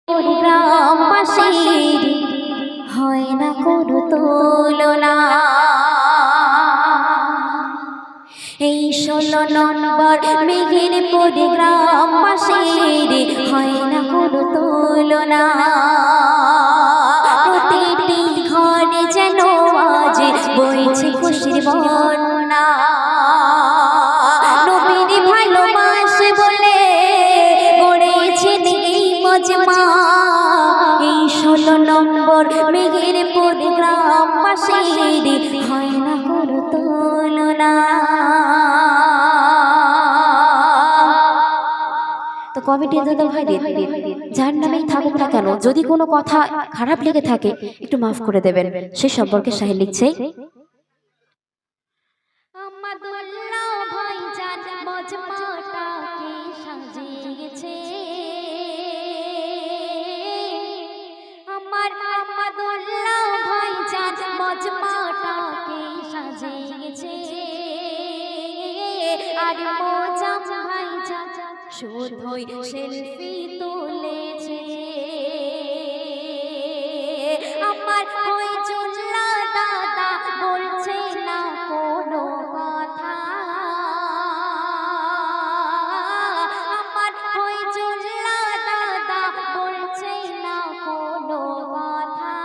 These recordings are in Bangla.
গ্রামবাসীর হয় না কোনো তুলনা। এই 16 নম্বর মেহেরপুর গ্রামবাসীর হয় না কোনো তুলনা। প্রতিটি ঘরে যেন আজ বইছে খুশির বন্যা। নবীর ভালোবাসে বলে গড়েছেন এই মজমা। এই 16 নম্বর মেহেরপুর গ্রামবাসীর হয় না কোনো তুলনা। তো কমিটি দাদা ভাইদের যার নামেই থাকুক না কেন, যদি কোনো কথা খারাপ লেগে থাকে একটু মাফ করে দেবেন। সে সম্পর্কে শাহির লিখছে, আমাদুল্লাহ ভাইজান মজমাটাকে সাজিয়েছে। আমার আমাদুল্লাহ ভাইজান মজমাটাকে সাজিয়েছে। আর মোজাম ভাইজান শুধুই সেলফি তুলেছে। আমার ফয়জুল্লাহ দাদা বলছে না কোনো কথা। আমার ফয়জুল্লাহ দাদা বলছে না কোনো কথা।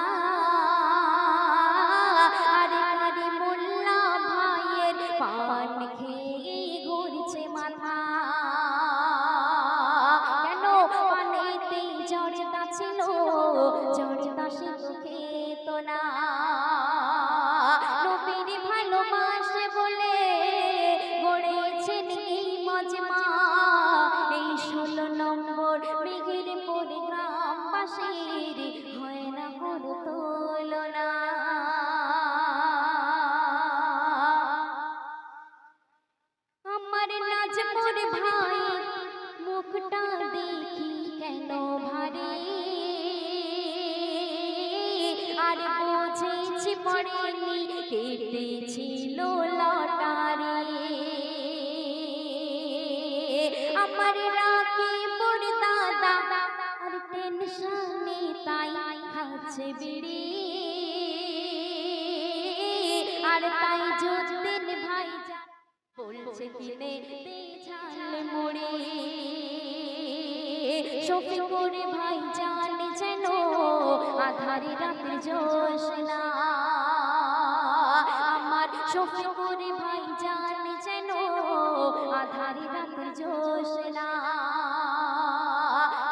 আরে কারিমুল্লাহ ভাইয়ের পান খেয়ে ঘুরছে মাথা। কেন পানিতেই জড়তা ছিল, জড়তা সে খেত না। নবীর ভালোবাসে বলে গড়েছেন এই মজমা। এই 16 নম্বর মেহেরপুর গ্রামবাসীর হয় না কোনো তুলনা। আমার নাজমুর ভাই মুখটা দেখি কেন ভারী। আর বুঝেছি পড়েনি কেটেছিল লটারি। আমার রাকিবুর দাদা আর টেনশনে তাই খাচ্ছে বিড়ি। আর তাই যুদ্ধের ভাই বলছে কিনে দে ঝাল মুড়ি। শফিকুর ভাই জান যেন আধারে রাতের জোছনা। আমার শফিকুর ভাই জান যেন আধারে রাতের জোছনা।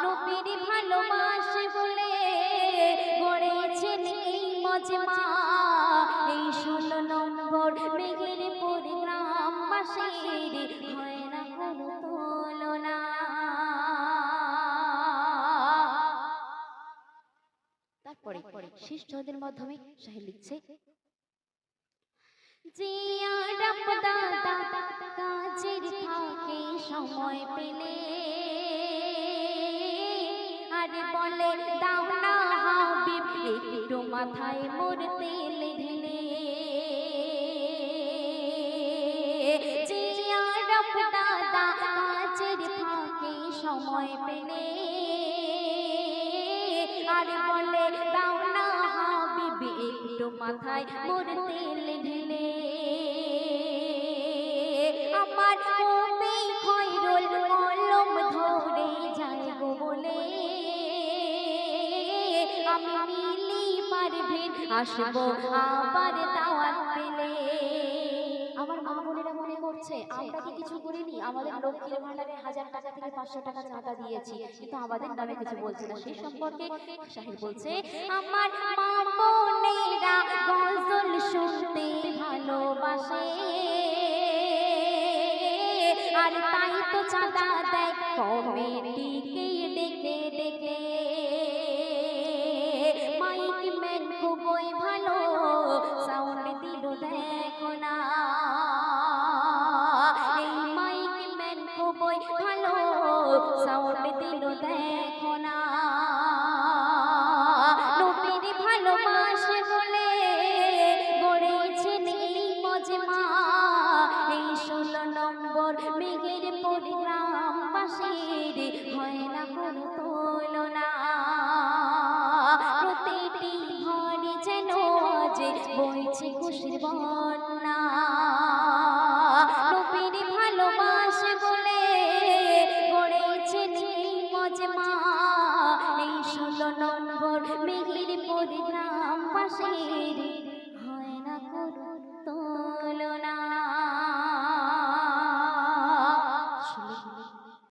নবীর ভালোবাসে বলে গড়েছেন এই মজমা। এই 16 নম্বর মেহেরপুর গ্রামবাসীর হয় না কোনো তুলনা। তারপরে শেষ ছন্দের মাধ্যমে শাহির লিখছে, জিয়া রাব দাদা কাজের ফাঁকে সময় পেলে আর বলে দাও না হাবিব একটু মাথায় মোর তেল ঢেলে। জিয়া রাব দাদা কাজের ফাঁকে সময় পেলে আর বলে দাও না হাবিব একটু মাথায় মোর তেল ঢেলে। আমার কবি খয়রুল কলম ধরে যায় গো বলে আমি মিলি পারভিন আসবো আবার দাওয়াত পেলে। আমার মা বোনেরা মনে করছে আমরা কি কিছু করিনি? আমাদের লক্ষ্মীর ভান্ডারে 1000 টাকা থেকে 500 টাকা চাঁদা দিয়েছি, কিন্তু আমাদের নামে কিছু বলছে না। সেই সম্পর্কে শাহির বলছে, আমার মা বোনেরা গজল শুনতে ভালোবাসে আর তাই তো চাঁদা দেয় কমিটিকে ডেকে ডেকে। মাইক ম্যান খুবই ভালো সাউন্ড দিল দেখো না। এই মাইক ম্যান খুবই ভালো সাউন্ড দিল দেখো না। নবীর ভালোবাসে বলে গড়েছেন এই মজমা। এই 16 নম্বর মেহেরপুর গ্রামবাসীর হয় না কোনো বন্যা নবীর ভালোবাসে বলে গড়েছেন এই মজমা এই 16 নম্বর মেহেরপুর গ্রাম পাশের